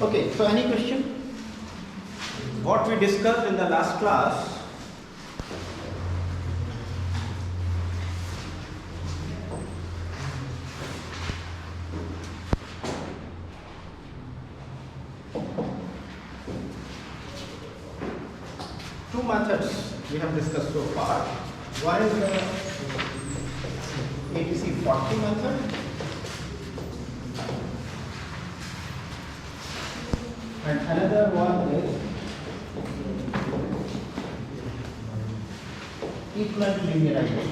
Okay, so any question? What we discussed in the last class, two methods we have discussed so far. One is the ATC40 method, and another one is equivalent linearization.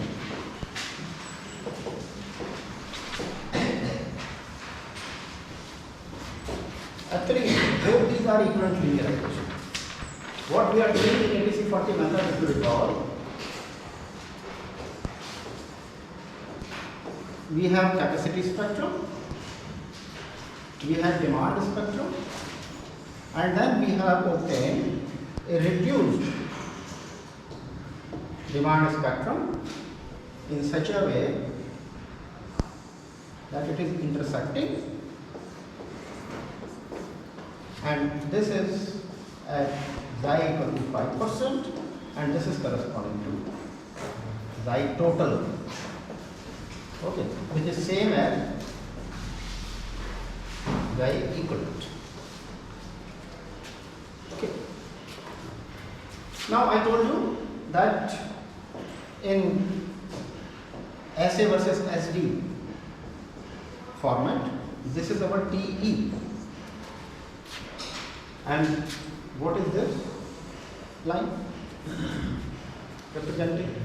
Actually, both these are equivalent linearization. What we are doing in ATC40 method, if you recall, we have capacity spectrum, we have demand spectrum, and then we have obtained a reduced demand spectrum in such a way that it is intersecting, and this is at xi equal to 5%, and this is corresponding to xi total, okay, which is same as xi equivalent. Okay. Now I told you that in SA versus SD format, this is our TE, and what is this line representing?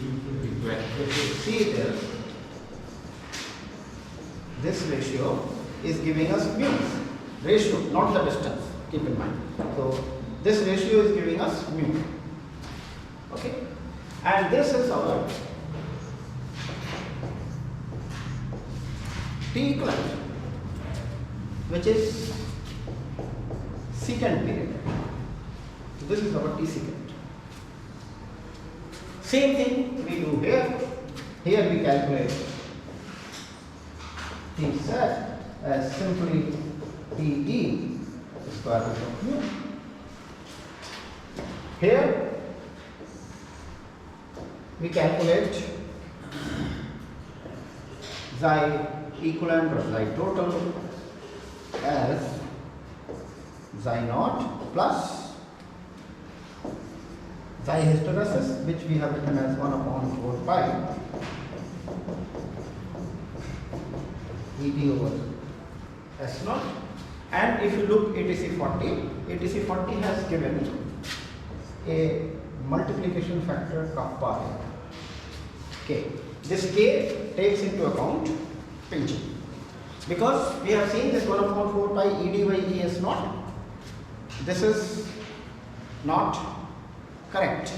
If you see there, this ratio is giving us mu. Ratio, not the distance, keep in mind. So this ratio is giving us mu. Okay, and this is our T equivalent, which is secant period. So this is our T secant. Same thing we do here. Here we calculate T set as simply TE square root of mu. Here we calculate xi equivalent or xi total as xi naught plus xi hysteresis, which we have written as 1 upon 4 pi Et over S naught. And if you look ATC40 has given a multiplication factor kappa k. This k takes into account pinching, because we have seen this 1 upon 4 pi Ed by Es naught. This is not correct.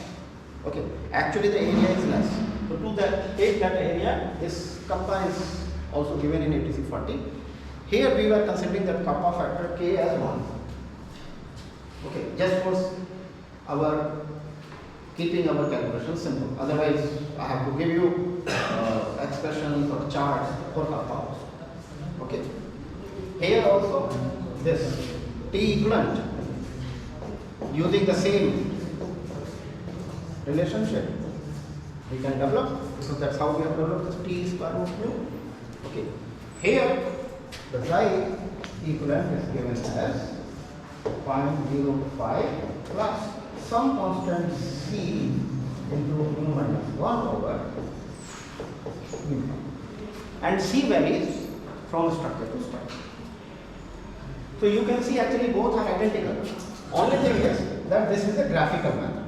Okay, actually the area is less. So to take that area, this kappa is also given in ATC40. Here we were considering that kappa factor k as 1. Okay, just for our keeping our calculation simple. Otherwise, I have to give you expressions or charts for kappa also. Okay. Here also this T equivalent using the same relationship we can develop, because that's how we have developed this T square root mu. Okay. Here the xi equivalent is given as 0.05 plus some constant c into mu minus 1 over mu, and c varies from structure to structure. So you can see actually both are identical. Only thing is that this is a graphical method.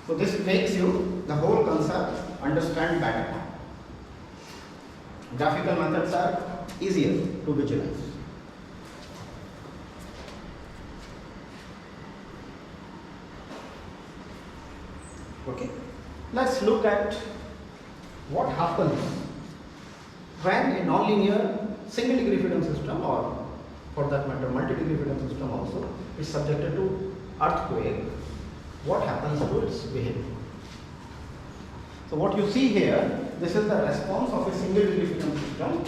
So this makes you the whole concept understand better. Graphical methods are easier to visualize. Okay, let's look at what happens when a nonlinear single degree freedom system, or for that matter multi degree freedom system also, is subjected to earthquake, what happens to its behavior? So what you see here, this is the response of a single degree freedom system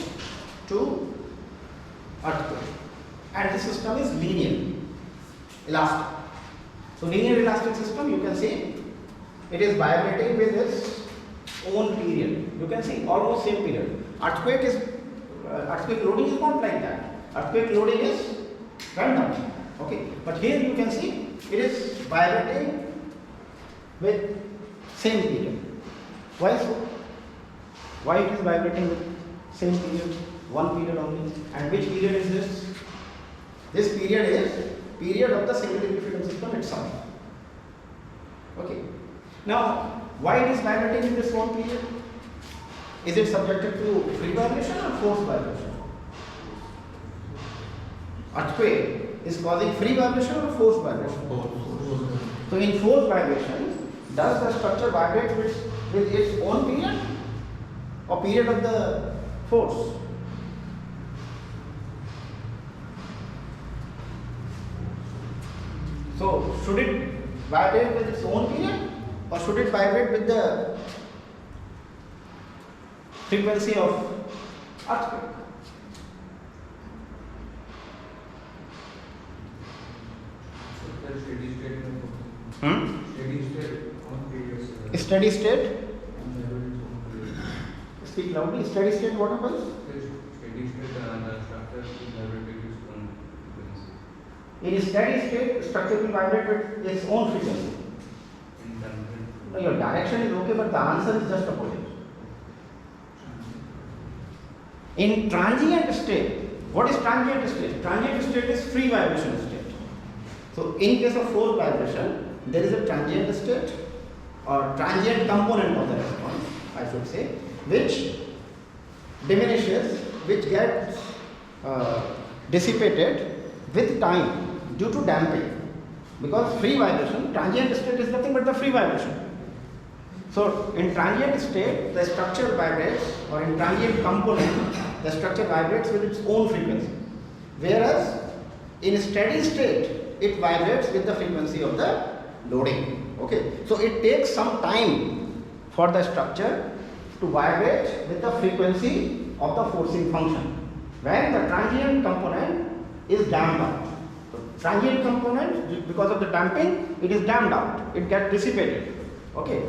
to earthquake, and this system is linear, elastic. So linear elastic system, you can see it is vibrating with its own period. You can see almost same period. Earthquake loading is not like that. Earthquake loading is random. Okay, but here you can see it is vibrating with same period. Why so? Why it is vibrating with same period, one period only? And which period is this? This period is period of the single degree freedom system itself. Okay. Now, why it is vibrating in this one period? Is it subjected to free vibration or forced vibration? Earthquake is causing free vibration or forced vibration? So in forced vibration, does the structure vibrate with its own period or period of the force? So should it vibrate with its own period or should it vibrate with the frequency of earthquake? Steady state? Speak loudly. Steady state, what happens? Steady state, the structure will vibrate with its own frequency. In steady state, structure will vibrate with its own frequency. No, your direction is okay, but the answer is just opposite. In transient state, what is transient state? Transient state is free vibration state. So in case of forced vibration, there is a transient state or transient component of the response, I should say, which diminishes, which gets dissipated with time due to damping. Because free vibration, transient state is nothing but the free vibration. So in transient state, the structure vibrates, or in transient component, the structure vibrates with its own frequency. Whereas in steady state, it vibrates with the frequency of the loading. Okay, so it takes some time for the structure to vibrate with the frequency of the forcing function. When the transient component is damped out. So transient component, because of the damping, it is damped out. It gets dissipated. Okay,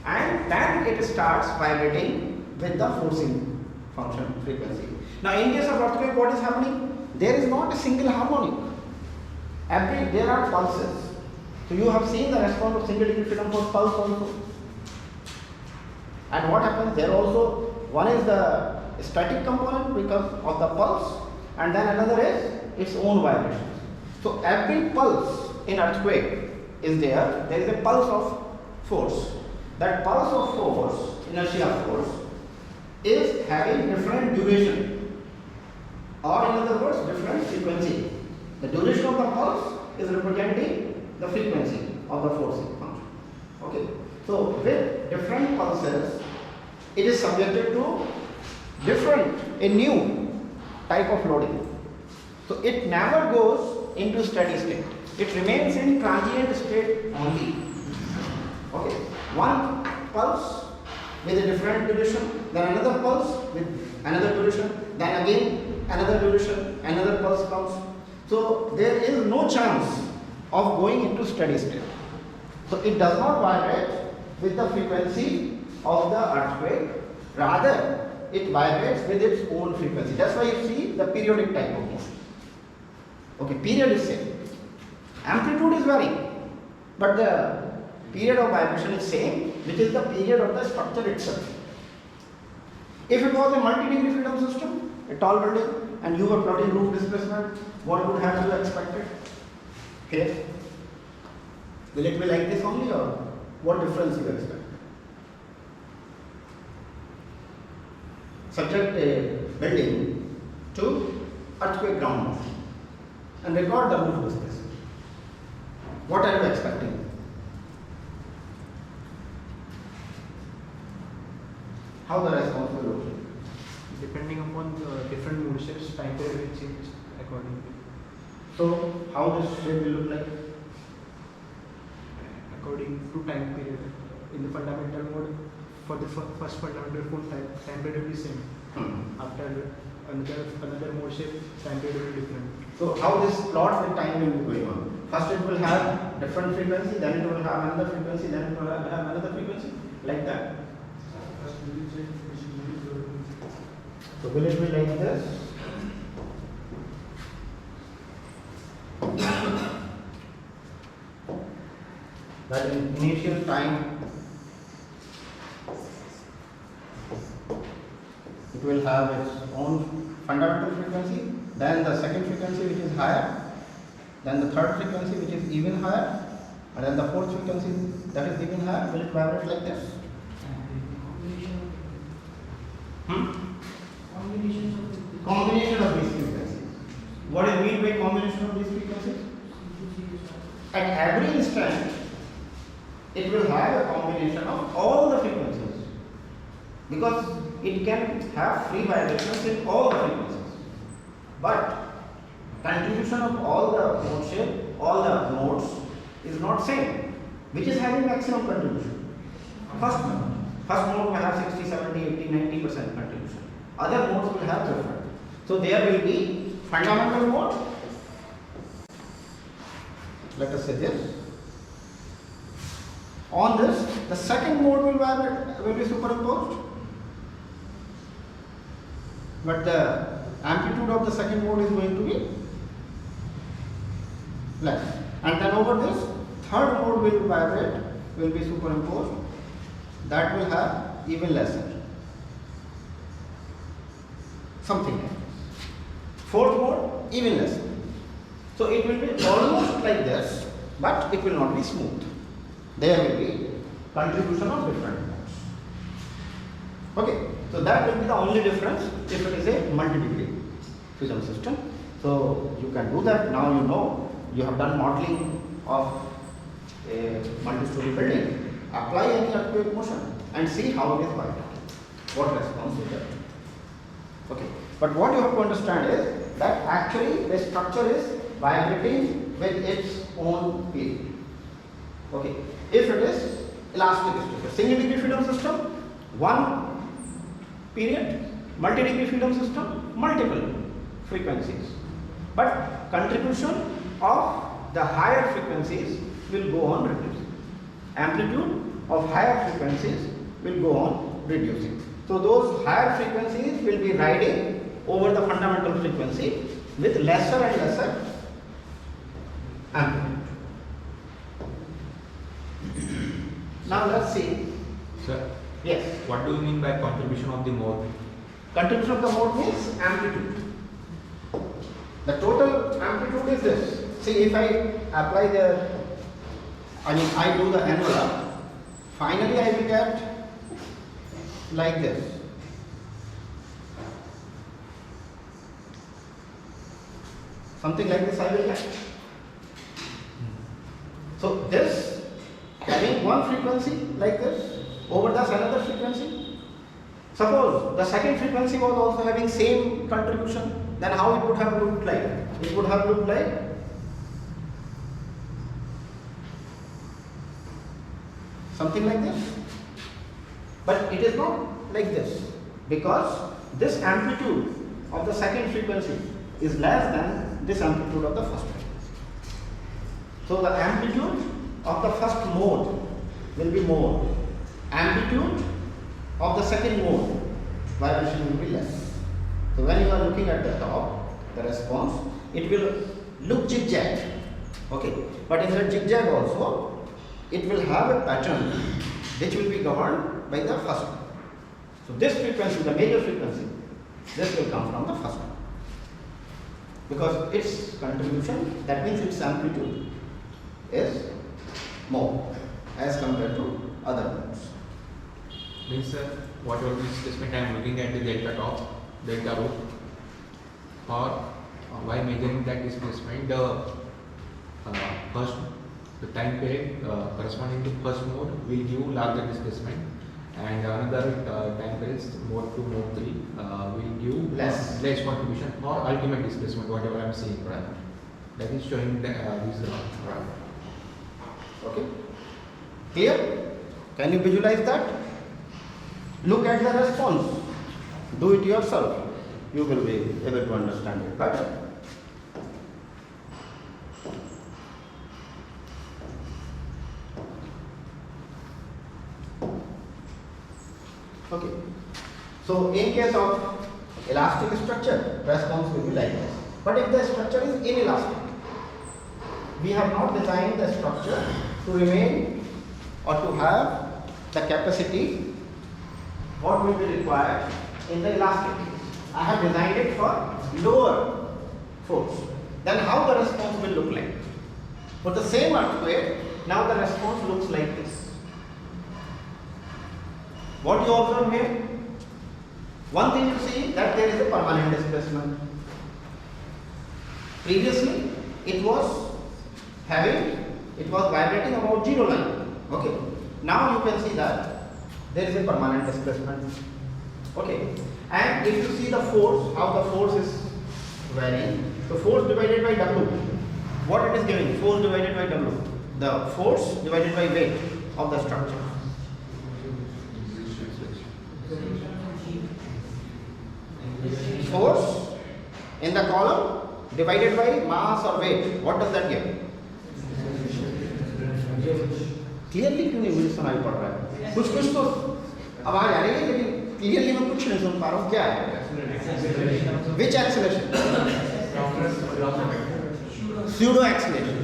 and then it starts vibrating with the forcing function frequency. Now, in case of earthquake, what is happening? There is not a single harmonic. There are pulses. So you have seen the response of single degree freedom force pulse also. And what happens? There also, one is the static component because of the pulse, and then another is its own vibration. So every pulse in earthquake is there. There is a pulse of force. That pulse of force, inertia force, is having different duration, or in other words, different frequency. The duration of the pulse is representing the frequency of the forcing function. Okay. So with different pulses, it is subjected to a new type of loading. So it never goes into steady state. It remains in transient state only. Okay. One pulse with a different duration, then another pulse with another duration, then again another duration, another pulse comes. So there is no chance of going into steady state. So it does not vibrate with the frequency of the earthquake, rather it vibrates with its own frequency. That's why you see the periodic type of motion. Okay, period is same. Amplitude is varying, but the period of vibration is same, which is the period of the structure itself. If it was a multi-degree freedom system, a tall building, and you were plotting roof displacement, what would have you expected? Okay. Will it be like this only, or what difference you expect? Subject a building to earthquake ground motion and record the roof displacement. What are you expecting? How the response will look? Depending upon the different mood shifts, time period will change accordingly. So, how this shape will look like? according to time period. In the fundamental mode, for the first fundamental mode, time period will be same. After another mode shape, time period will be different. So how this plot the time will be going on? First it will have different frequency, then it will have another frequency, then it will have another frequency, like that. So will it be like this? That in initial time it will have its own fundamental frequency, then the second frequency which is higher, then the third frequency which is even higher, and then the fourth frequency that is even higher. Will it vibrate like this? Combination of these frequencies. What is meant by combination of these frequencies? At every instant, it will have a combination of all the frequencies, because it can have free vibrations in all the frequencies. But contribution of all the mode shape, all the modes is not same. Which is having maximum contribution? First mode will have 60, 70, 80, 90% contribution. Other modes will have different. So there will be fundamental mode. Let us say this. On this, the second mode will be superimposed, but the amplitude of the second mode is going to be less. And then over this, third mode will vibrate, will be superimposed. That will have even lesser. Something like this. Fourth mode, even lesser. So it will be almost like this, but it will not be smooth. There will be contribution of different modes. Okay, so that will be the only difference if it is a multi-degree fusion system. So you can do that. Now you know, you have done modeling of a multi-story building. Apply any earthquake motion and see how it is vibrating. What response you get. Okay, but what you have to understand is that actually the structure is vibrating with its own period. Okay, if it is elastic structure, single degree freedom system, one period, multi-degree freedom system, multiple frequencies. But contribution of the higher frequencies will go on reducing. Amplitude of higher frequencies will go on reducing. So those higher frequencies will be riding over the fundamental frequency with lesser and lesser amplitude. Now let's see. Sir, Yes. what do you mean by contribution of the mode? Contribution of the mode means amplitude. The total amplitude is this. See, if I apply I do the envelope, finally I will get like this. Something like this I will get. So this having one frequency like this, over this another frequency. Suppose the second frequency was also having same contribution, then how it would have looked like? It would have looked like something like this. But it is not like this, because this amplitude of the second frequency is less than this amplitude of the first frequency. So the amplitude of the first mode will be more. Amplitude of the second mode, vibration will be less. So when you are looking at the top, the response, it will look zigzag. Okay, but in the zigzag also, it will have a pattern which will be governed by the first one. So this frequency, the major frequency, this will come from the first one, because its contribution, that means its amplitude, is more as compared to other modes. Means, sir, whatever displacement I am looking at the delta top, delta root, or by measuring that displacement, the time period corresponding to first mode will give larger displacement, and another time period, mode 2, mode 3, will give Less contribution for ultimate displacement, whatever I am seeing. That is showing the this. Okay. Clear? Can you visualize that? Look at the response. Do it yourself. You will be able to understand it better. Okay. So in case of elastic structure, response will be like this. But if the structure is inelastic, we have not designed the structure to remain or to have the capacity what will be required in the elastic case. I have designed it for lower force. Then how the response will look like? For the same earthquake, now the response looks like this. What you observe here? One thing you see that there is a permanent displacement. Previously, it was vibrating about zero line. Okay. Now you can see that there is a permanent displacement. Okay. And if you see the force, how the force is varying. So force divided by W. What it is giving? Force divided by W. The force divided by weight of the structure. Force in the column divided by mass or weight. What does that give? Clearly क्यों नहीं मुझे सुनाई पड़ रहा है? कुछ कुछ तो आवाज आ रही है लेकिन क्लियरली मैं कुछ नहीं सुन पा रहा हूँ. क्या है? Which acceleration? Pseudo acceleration.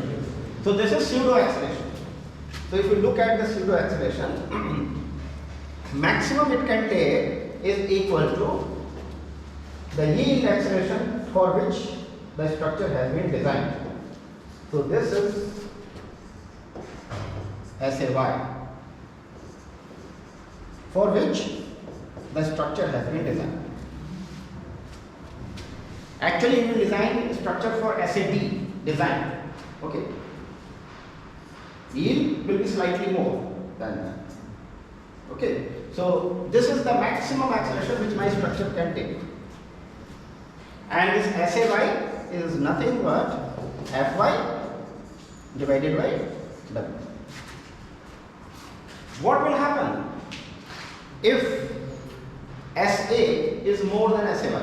So this is pseudo acceleration. So if you look at the pseudo acceleration, maximum it can take is equal to the yield acceleration for which the structure has been designed. So this is SAY for which the structure has been designed. Actually, you design structure for SAD design. Okay. Yield will be slightly more than that. Okay. So this is the maximum acceleration which my structure can take. And this SAY is nothing but Fy divided by W. What will happen if SA is more than SAY?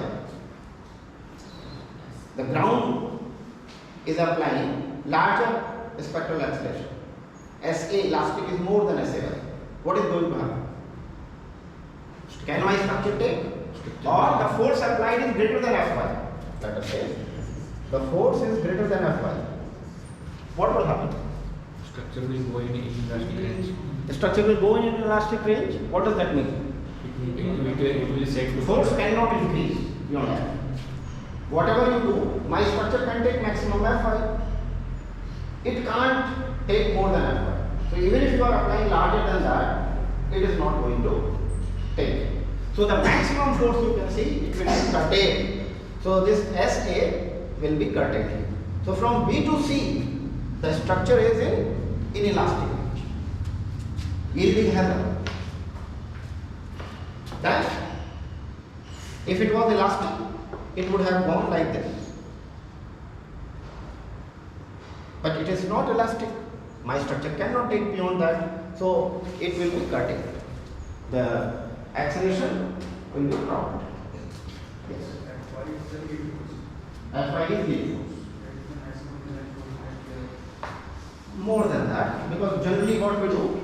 The ground is applying larger spectral acceleration. SA elastic is more than SAY. What is going to happen? Can my structure take? Or the force applied is greater than Fy? Let us say the force is greater than Fy. What will happen? Structure will go in inelastic range. The structure will go in an elastic range. What does that mean? It will set to Force cannot increase beyond that. Whatever you do, my structure can take maximum Fy. It can't take more than Fy. So even if you are applying larger than that, it is not going to take. So the maximum force you can see, it will be curtailed. So this SA will be curtailed. So from B to C, the structure is in inelastic range. Yielding hazard. That if it was elastic, it would have gone like this. But it is not elastic. My structure cannot take beyond that. So it will be curtailed. The acceleration will be dropped. Yes. Fy is yield force. More than that, because generally what we do,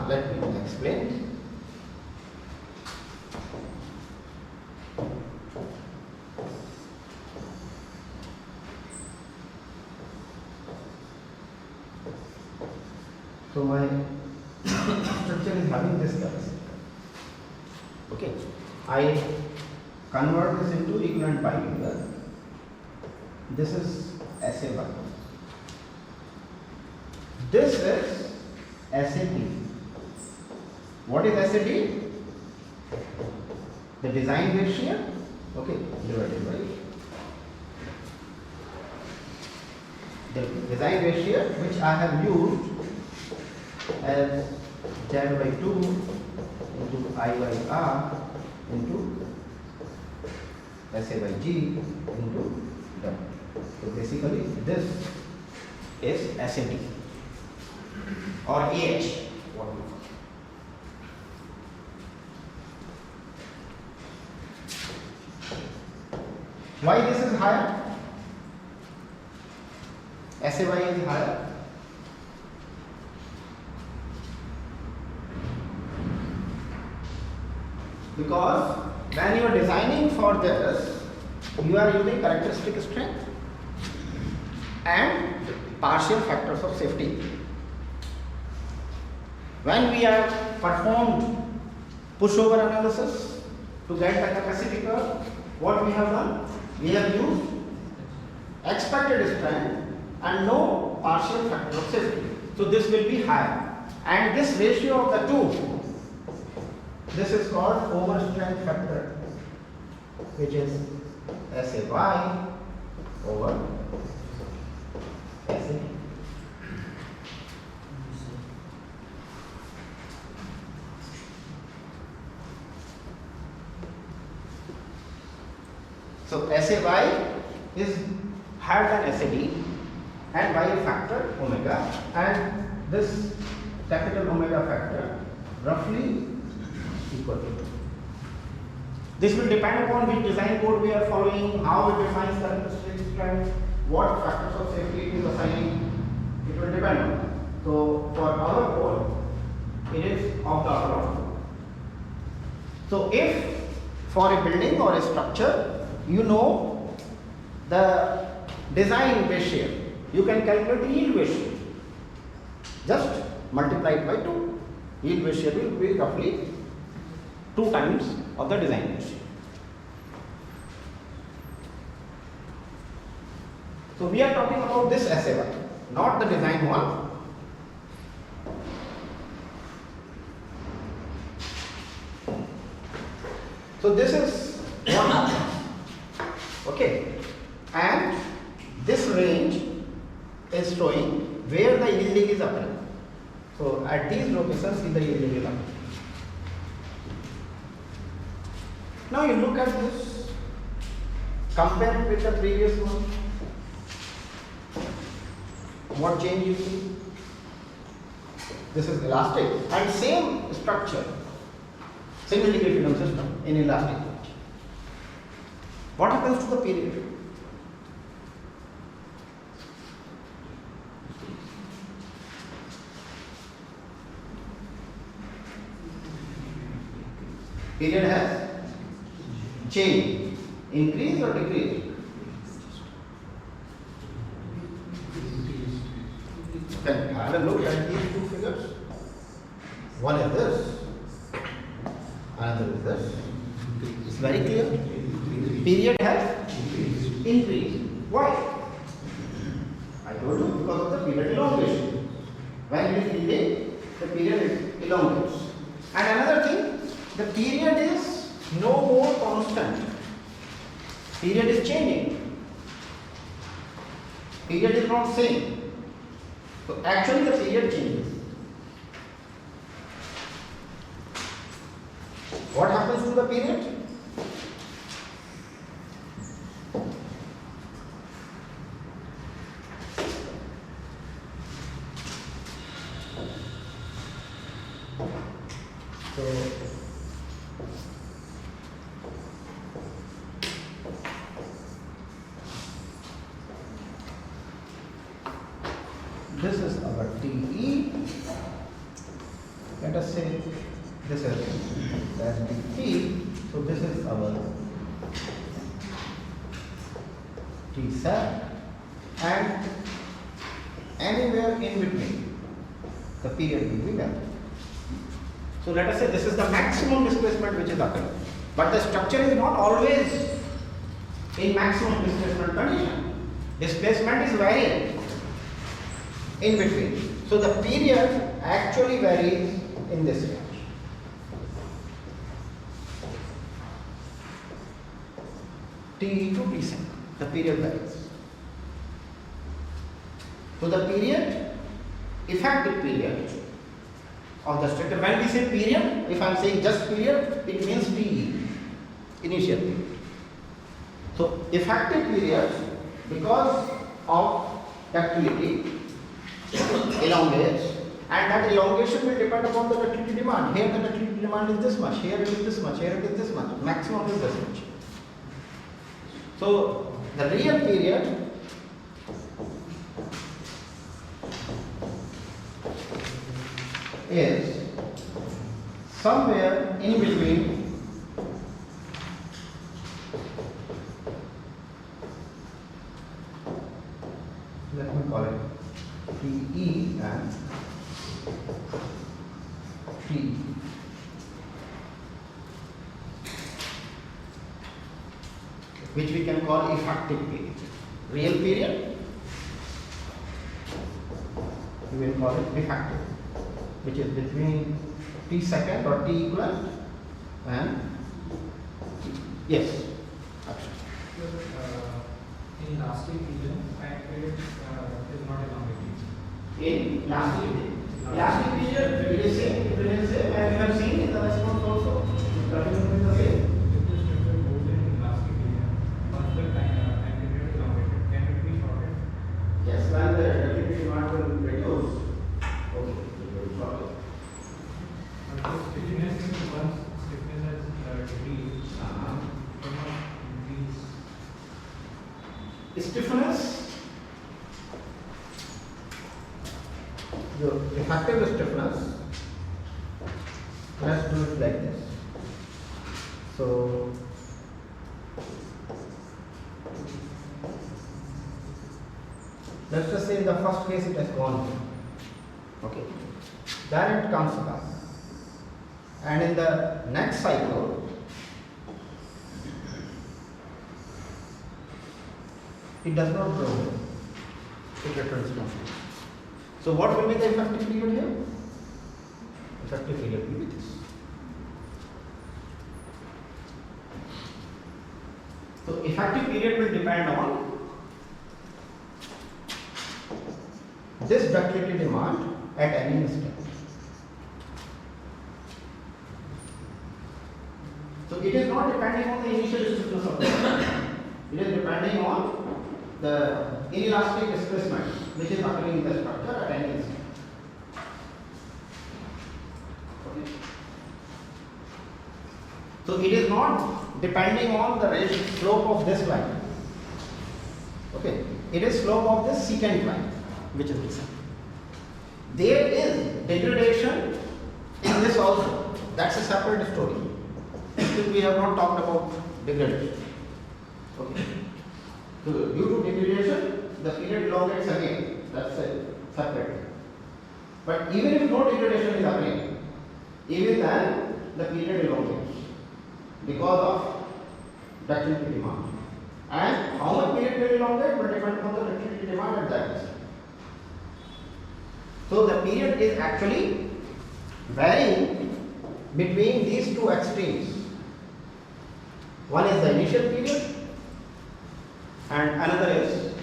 let me explain. So my structure is having this capacity. Okay, I convert this into equivalent bimeter. This is SAY. This is SAD. What is SAD? The design ratio, okay, divided by the design ratio which I have used as Z by 2 into I by R into SA by G into W. So basically this is SAD or AH. What we call. Why this is higher? SAY is higher. Because when you are designing for this, you are using characteristic strength and partial factors of safety. When we have performed pushover analysis to get the capacity curve, what we have done? We have used expected strength and no partial factor of safety. So this will be higher. And this ratio of the two, this is called overstrength factor, which is SAY over SAD. So SAY is higher than SAD and by a factor omega, and this capital omega factor roughly equal to. This will depend upon which design code we are following, how it defines characteristic strength, what factors of safety it is assigning. It will depend on. So for our code, it is of the order of 2. So if for a building or a structure, you know the design base shear, you can calculate the yield base shear. Just multiply it by 2. Yield base shear will be roughly 2 times of the design base shear. So we are talking about this SAY, not the design one. So this is what happens. Okay, and this range is showing where the yielding is occurring. So at these locations, the yielding is occurring. Now you look at this, compare it with the previous one. What change you see? This is elastic and same structure, similarly freedom system in elastic. What happens to the period? Period has change, increase or decrease? You can have a look at these two figures. One is this, another is this. It's very clear. Period has increased. Why? I told you, because of the period elongation. When it is delayed, the period elongates. And another thing, the period is no more constant. Period is changing. Period is not same. So actually the period changes. What happens to the period? So this is our TE. Let us say this is TP. So this is our TSAT, and anywhere in between the period will be there. So let us say this is the maximum displacement which is occurring, but the structure is not always in maximum displacement condition. Displacement is varying in between. So the period actually varies in this range. T to T sync, the period varies. So the period, effective period of the structure. When we say period, if I am saying just period, it means TE, initial period. So effective period, because of ductility, elongates, and that elongation will depend upon the ductility demand. Here the ductility demand is this much, here it is this much, here it is this much, maximum is this much. So the real period is somewhere in between let me call it TE and TE. Which we can call effective period. Real period, we will call it effective, which is between T second or T equivalent and T. Yes. Action. In elastic region, time period is not elongated. In elastic period, it is same. It is same, and we have seen in the response also. Continuing with the same. If the structure goes in elastic region, once the time period is elongated, can it be shortened? Yes, when the ductility demand will reduce. Okay, it will shorten. Stiffness is once stiffness has decreased, cannot increase. Stiffness, the effective stiffness, let's do it like this. So let's just say in the first case it has gone here. Okay, then it comes back, and in the next cycle it does not grow, it returns to normal. So what will be the effective period here? Effective period will be this. So effective period will depend on this ductility demand at any instant. So it is not depending on the initial stiffness of the structure. It is depending on the inelastic displacement which is occurring in the structure at any instant. Okay. So it is not depending on the slope of this line. Okay, it is slope of this secant line which is this. There is degradation in this also. That's a separate story. Still we have not talked about degradation. Okay. So due to degradation, the period elongates again. That's a separate. But even if no degradation is happening, even then the period elongates because of ductility demand. And how much period will elongate will depend on the ductility demand at that instant. So the period is actually varying between these two extremes. One is the initial period and another is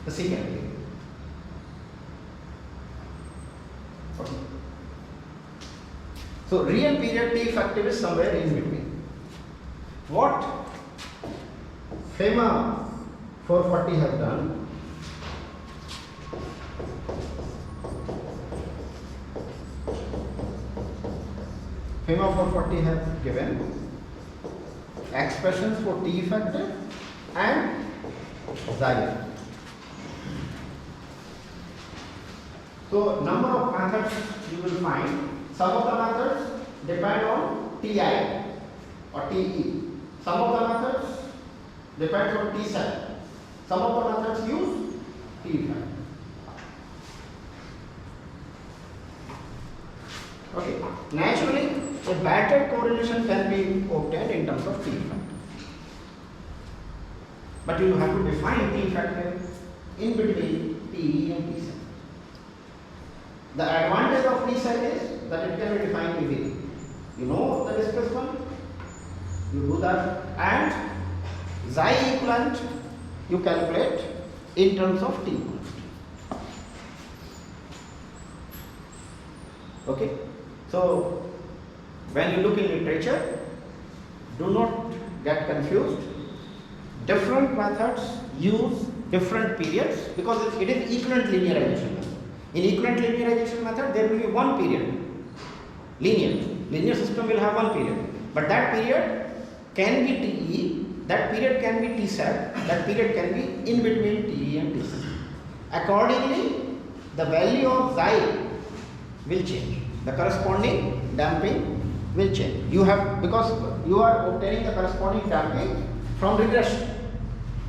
the secant period. Okay. So real period T effective is somewhere in between. What FEMA 440 has done, FEMA 440 has given expressions for T effective and xi. So number of methods you will find. Some of the methods depend on Ti or Te. Some of the methods depend on T7. Some of the methods use T effective. Okay. Naturally, a better correlation can be obtained in terms of T effective. But you have to define T effective in between Te and T7. The advantage of T7 is that it can be defined easily. You know the displacement, you do that, and xi equivalent you calculate in terms of T equivalent. Okay. So when you look in literature, do not get confused different methods use different periods because it is equivalent linearization method. In equivalent linearization method, there will be one period, linear system will have one period, but that period can be TE, that period can be TSAT, that period can be in between TE and TSAT. Accordingly, the value of xi will change, the corresponding damping will change. You have, because you are obtaining the corresponding damping from regression,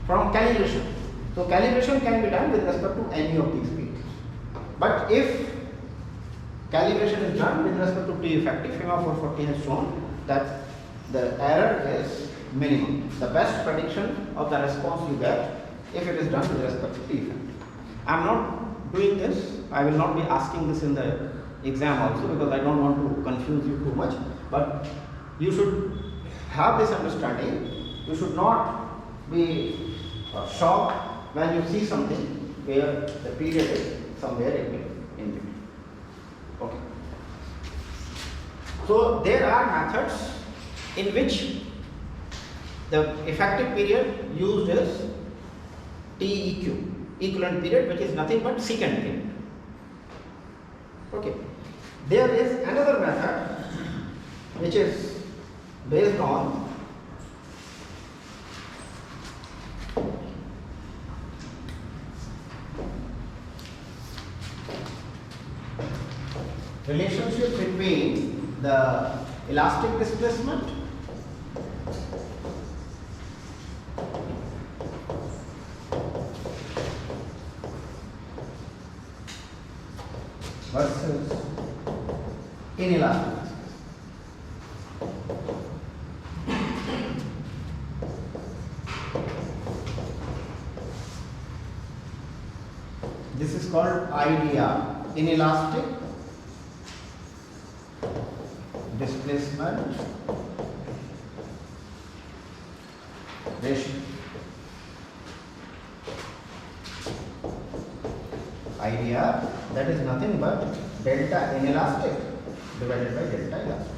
from calibration. So calibration can be done with respect to any of these periods. But if calibration is done with respect to T effective, FEMA 440 has shown that the error is minimum. The best prediction of the response you get if it is done with respect to T effective. I am not doing this, I will not be asking this in the exam also because I don't want to confuse you too much, but you should have this understanding. You should not be shocked when you see something where the period is somewhere in between. Okay. So there are methods in which the effective period used is TEQ, equivalent period, which is nothing but secant period. Okay. There is another method which is based on relationship between the elastic displacement versus inelastic. This is called IDR, inelastic displacement ratio. IDR, that is nothing but delta inelastic divided by delta elastic.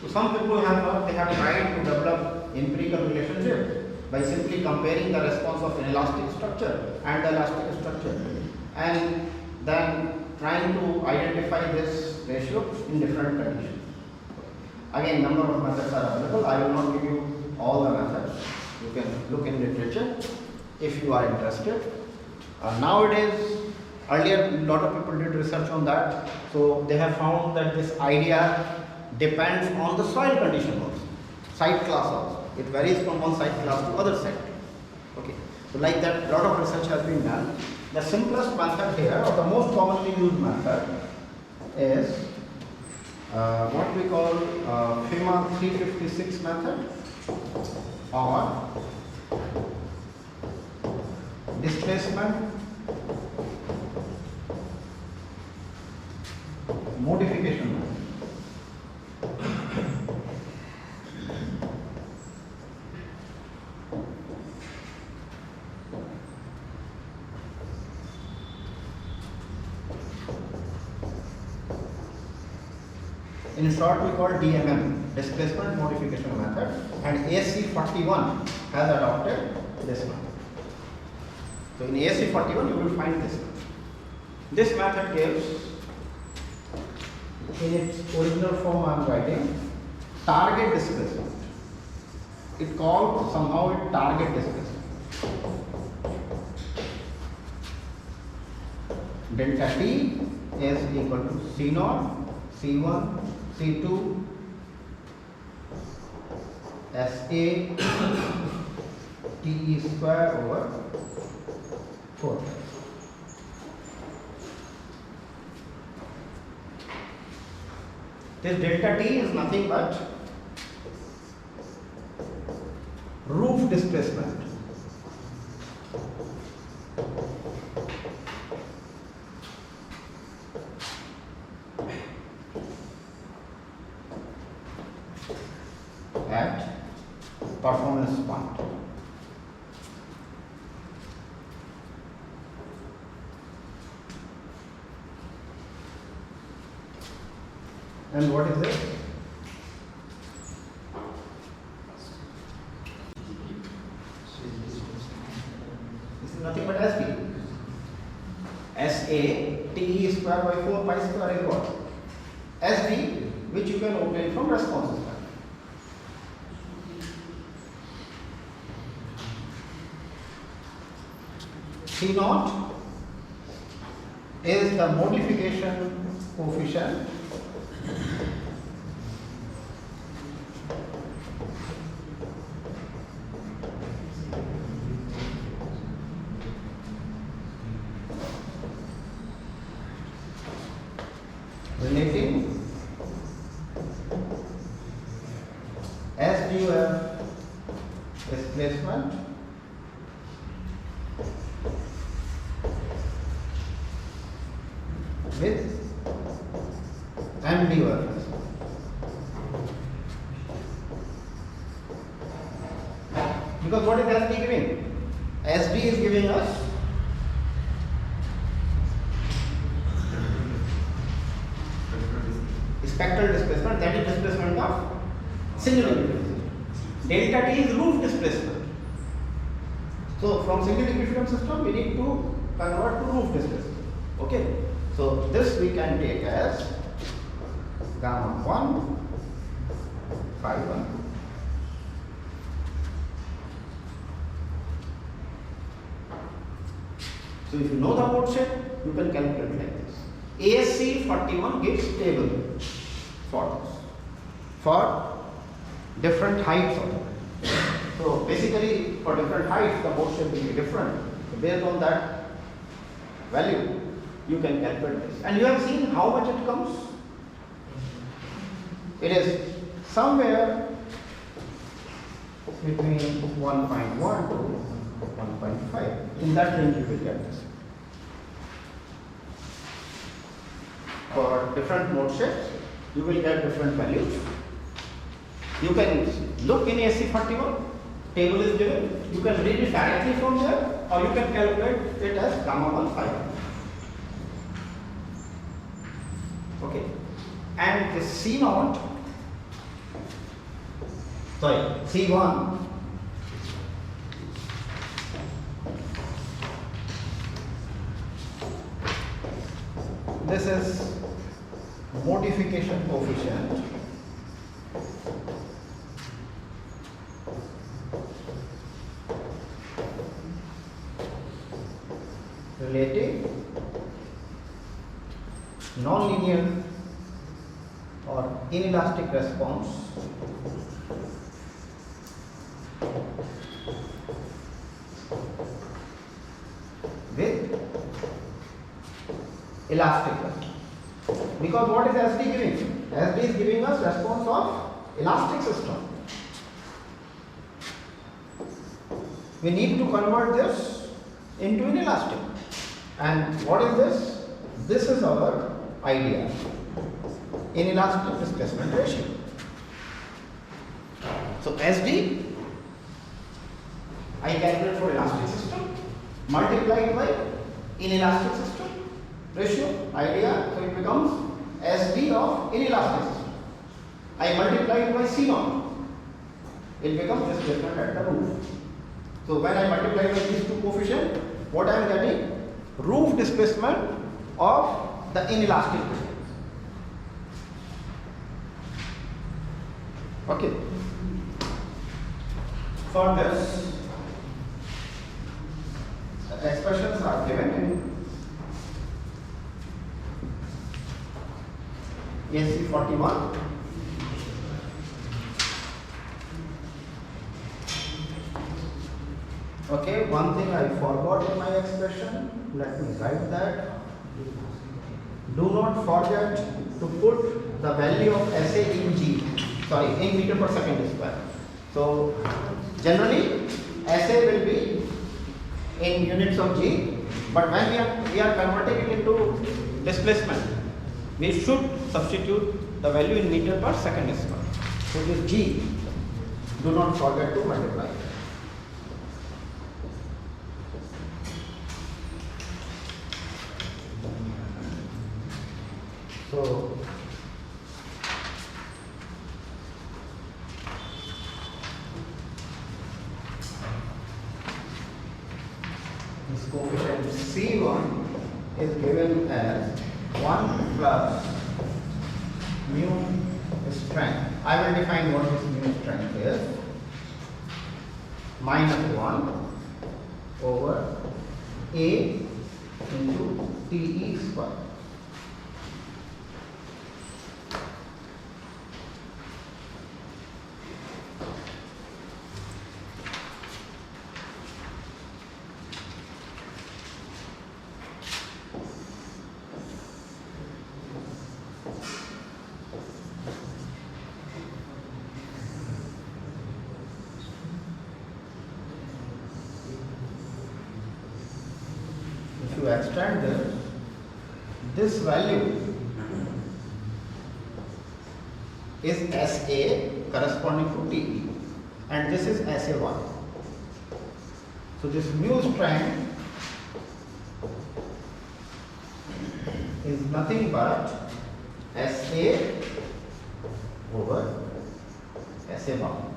So some people have tried to develop empirical relationship by simply comparing the response of an elastic structure and the elastic structure, and then trying to identify this ratio in different conditions. Again, number of methods are available. I will not give you all the methods. You can look in literature if you are interested. Nowadays, earlier a lot of people did research on that, so they have found that this idea depends on the soil condition also, site class also. It varies from one site class to other site. Okay, so like that, a lot of research has been done. The simplest method here, or the most commonly used method, is what we call FEMA 356 method, or displacement modification method. In short, we call DMM, displacement modification method, and ASC 41 has adopted this method. So in ASC 41 you will find this method. This method gives, in its original form I am writing, target displacement. It called somehow it target displacement. Delta T is equal to C0, C1, C2, SA, TE square over 4. This delta T is nothing but roof displacement. At performance point. And what is it? A TE square by 4 pi square is what? SD, which you can obtain from response square. C naught is the modification coefficient relating SDUF displacement with MDUF. Because what is SD giving? SD is giving us spectral displacement, that is displacement of single equilibrium. Delta T is roof displacement. So from single equilibrium system we need to convert to roof displacement. Okay. So this we can take as gamma 1 phi 1. So if you know the mode shape, you can calculate like this. ASC 41 gives table for this, for different heights of it. So basically for different heights the mode shape will be different. So based on that value you can calculate this. And you have seen how much it comes. It is somewhere between 1.1 to 1.5. In that range you will get this. For different mode shapes, you will get different values. You can look in AC41, table is given. You can read it directly from there, or you can calculate it as gamma 1 phi 1. Okay, and this C naught, sorry, C1 this is modification coefficient relating non-linear or inelastic response with elastic response. Because what is SD giving? SD is giving us response of elastic system. We need to convert this into an elastic. And what is this? This is our idea. Inelastic displacement ratio. So SD I calculate for elastic system multiplied by inelastic system ratio idea, so it becomes SD of inelastic system. I multiply it by C naught, it becomes displacement at the roof. So when I multiply by these two coefficients, what I am getting? Roof displacement of the inelastic system. Okay. For this, the expressions are given in AC 41. Okay, one thing I forgot in my expression, let me write that. Do not forget to put the value of SA in G, in meter per second square. So generally SA will be in units of G, but when we are converting it into displacement, we should substitute the value in meter per second square. So it is G. Do not forget to multiply. So this coefficient C1 is given as as 1 plus mu strength. I will define what this mu strength is. Minus 1 over A into TE square. If you extend this value is SA corresponding to TE, and this is SA1. So this mu strength is nothing but SA over SA1.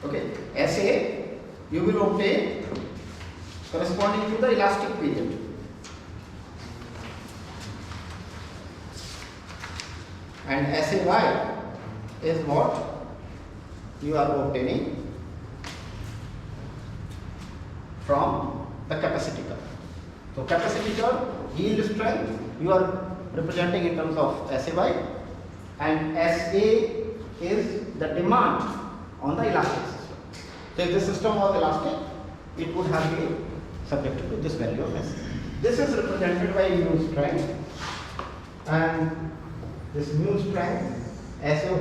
Okay, SA you will obtain corresponding to the elastic period. And SAY is what you are obtaining from the capacity curve. So capacity curve, yield strength, you are representing in terms of SAY, and SA is the demand on the elastic system. So if the system was elastic, it would have been subjected to this value of S. This is represented by mu strength, and this mu strength SA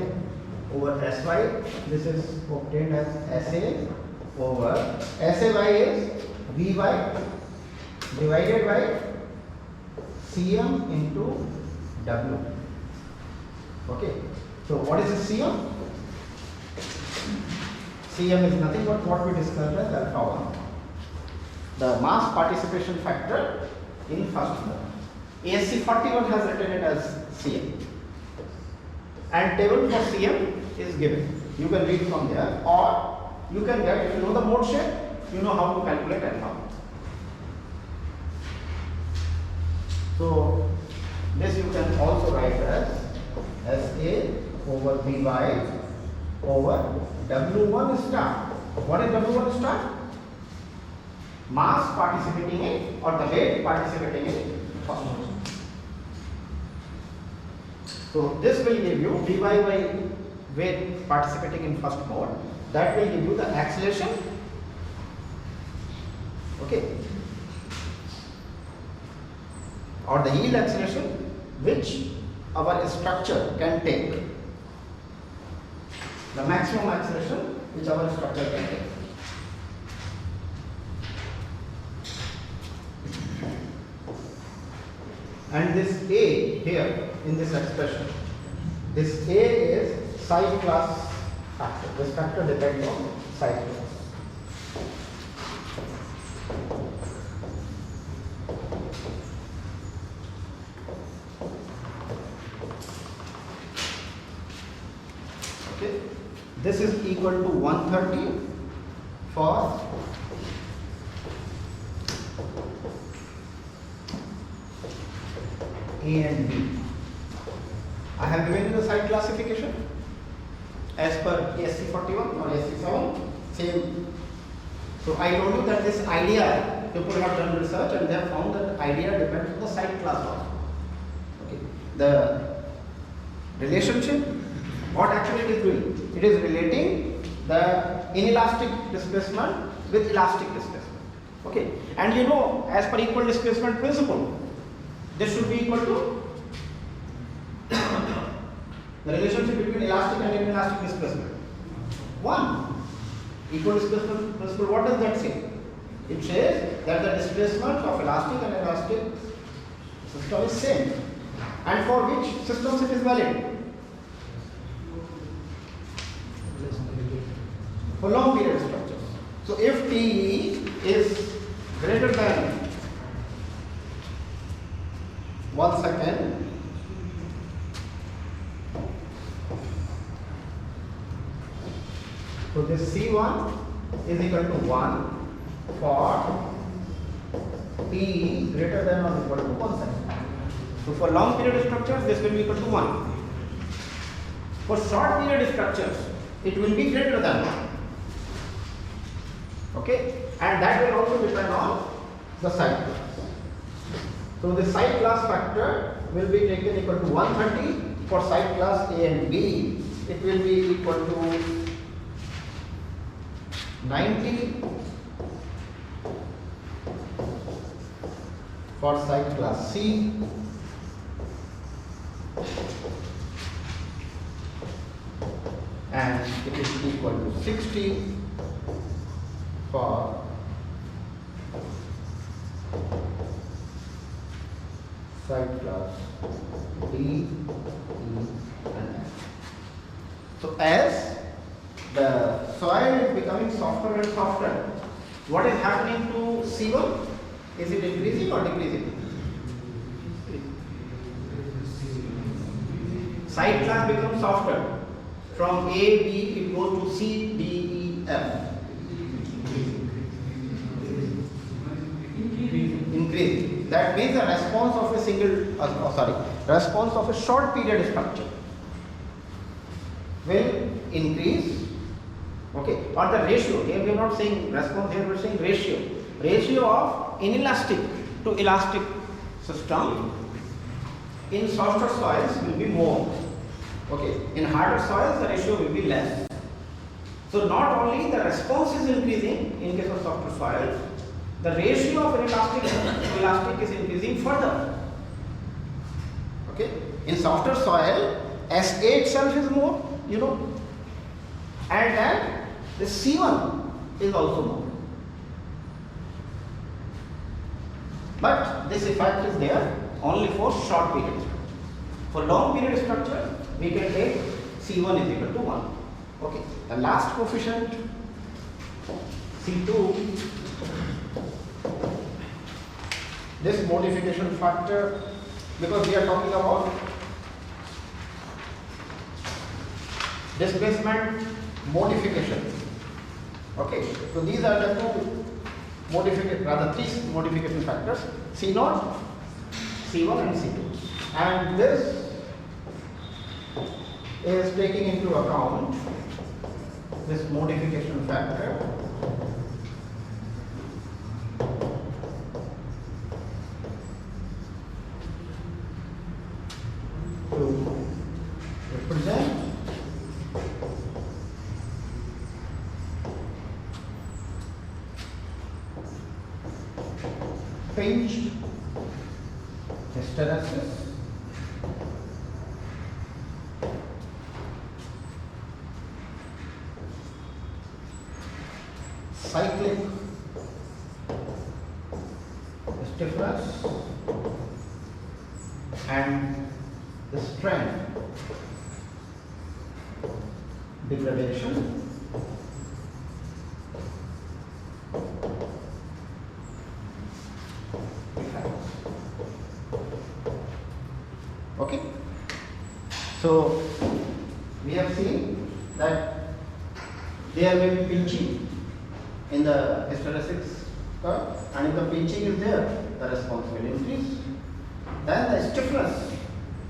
over SY, this is obtained as SA over SAY is Vy divided by Cm into W. Okay, so what is the Cm? Cm is nothing but what we discussed as alpha 1, the mass participation factor in first mode. ASC 41 has written it as Cm, and table for Cm is given. You can read from there, or you can get, if you know the mode shape, you know how to calculate alpha. So this you can also write as SA over Vy over W1 star. What is W1 star? Mass participating in, or the weight participating in first mode. So this will give you Vy by weight participating in first mode. That will give you the acceleration. Okay. Or the yield acceleration which our structure can take. The maximum acceleration which our structure can take. And this A here in this expression, this A is side class factor. This factor depends on side class. Okay. This is equal to 130 for A and B. I have given you the site classification as per ASC 41 or ASC 7, same. So I told you that this idea, people have done research and they have found that idea depends on the site class also. Okay. The relationship, what actually it is doing? It is relating the inelastic displacement with elastic displacement. Okay. And you know, as per equal displacement principle, this should be equal to the relationship between elastic and inelastic displacement. 1. Equal displacement principle, what does that say? It says that the displacement of elastic and elastic system is same. And for which systems it is valid? For long period structures. So if TE is greater than 1 second, so this C1 is equal equal to 1 for t greater than or equal to 1 second. So for long period structures, this will be equal to 1. For short period structures, it will be greater than 1. Okay, and that will also depend on the site class. So the site class factor will be taken equal to 130 for site class A and B. It will be equal to 90 for site class C, and it is equal to 60 for site class D, E and F. So as the soil is becoming softer and softer, what is happening to C1? Is it increasing or decreasing? Site class becomes softer. From A, B, it goes to C, D, E, F. Increasing. That means the response of a response of a short period structure will increase. Okay, or the ratio. Here we are not saying response, here we are saying ratio. Ratio of inelastic to elastic system in softer soils will be more. Okay, in harder soils the ratio will be less. So not only the response is increasing in case of softer soils, the ratio of inelastic to elastic is increasing further. Okay, in softer soil, SA itself is more, and then the C1 is also more. But this effect is there only for short periods. For long period structure, we can take C1 is equal to 1. Okay, the last coefficient C2, this modification factor, because we are talking about displacement modification. Okay, so these are the three modification factors, C0, C1 and C2. And this is taking into account this modification factor to represent pinched hysteresis cyclic stiffness and the strength degradation effects. Okay, so we have seen that there may be pinching in the hysteresis curve, and if the pinching is there, the response will increase. Then the stiffness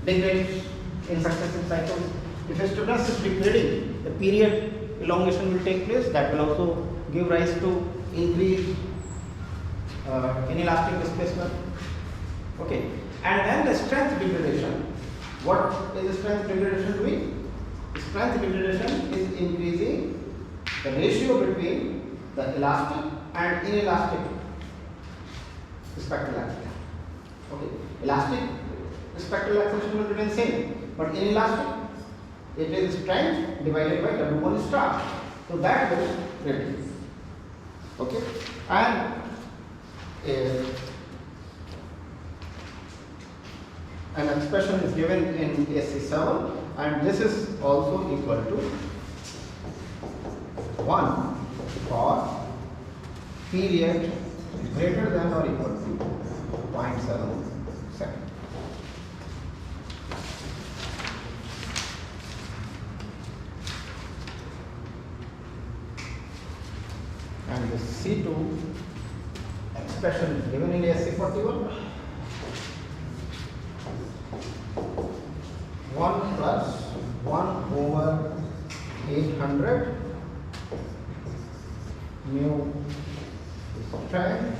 degrades in successive cycles. If a stiffness is degrading, the period elongation will take place. That will also give rise to increased inelastic displacement. Okay, and then the strength degradation. What is the strength degradation doing? Strength degradation is increasing the ratio between the elastic and inelastic spectral acceleration. Okay, elastic spectral acceleration will remain same, but inelastic, it is strength divided by W1 star. So that will reduce. Okay, and an expression is given in SC7, and this is also equal to 1 for period greater than or equal to 0.7 second. And C2 expression is given in SC41. 1 plus 1 over 800 mu strength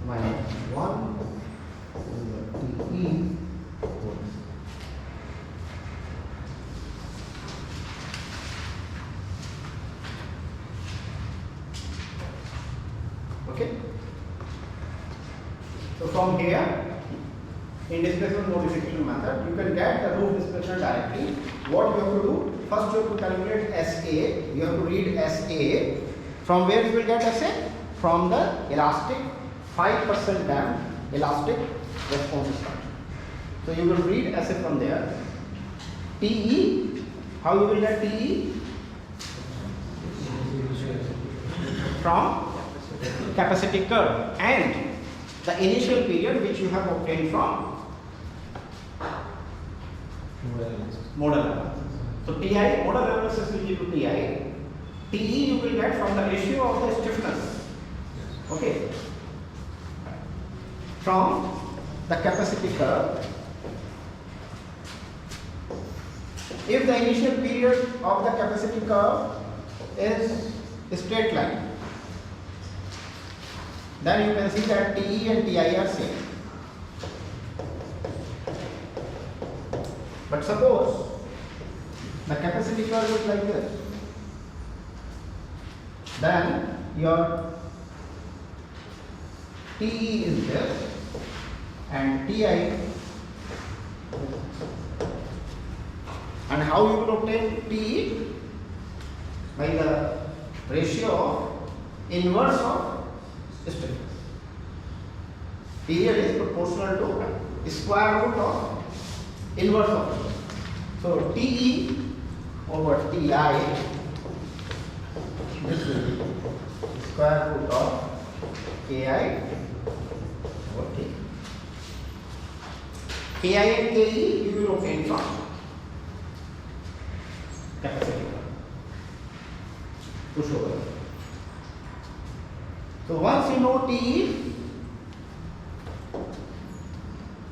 minus 1 over TE whole. Okay. So from here, in displacement modification method, you can get the roof displacement directly. What you have to do? First, you have to calculate SA. You have to read SA. From where you will get SA? From the elastic 5% damp elastic response structure. So you will read SA from there. TE. How you will get TE? From capacity curve and the initial period which you have obtained from modal analysis. So TI, modal analysis will give you TI. TE you will get from the ratio of the stiffness. Okay. From the capacity curve. If the initial period of the capacity curve is a straight line, then you can see that TE and TI are same. But suppose the capacity curve is like this, then your TE is this and TI is this. And how you will obtain TE? By the ratio of inverse of stiffness. Period is proportional to square root of inverse of it. So TE over TI, this will be square root of KI over K. KI and KE you will obtain from capacity to show it. So once you know TE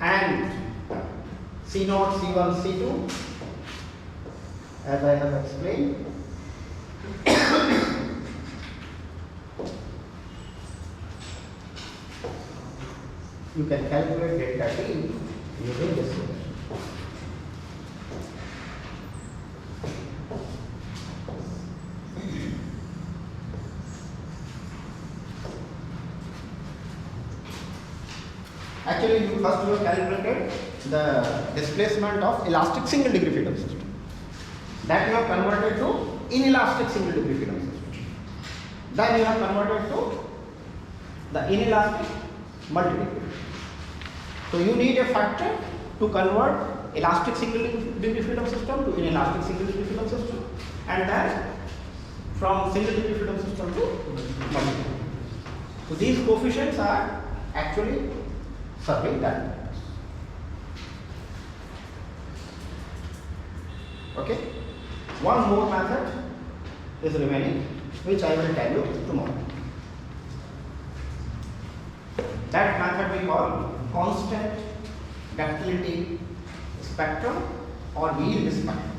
and C0, C1, C2, as I have explained, you can calculate delta T using this relation. Actually, you first have calculated the displacement of elastic single degree freedom system. That you have converted to inelastic single degree freedom system. Then you have converted to the inelastic multi-degree. So you need a factor to convert elastic single degree freedom system to inelastic single degree freedom system, and then from single degree freedom system to multi-degree. So these coefficients are actually serving that purpose. Okay. One more method is remaining, which I will tell you tomorrow. That method we call constant ductility spectrum or yield spectrum.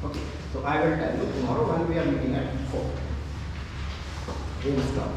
Okay. So I will tell you tomorrow when we are meeting at 4. We will stop.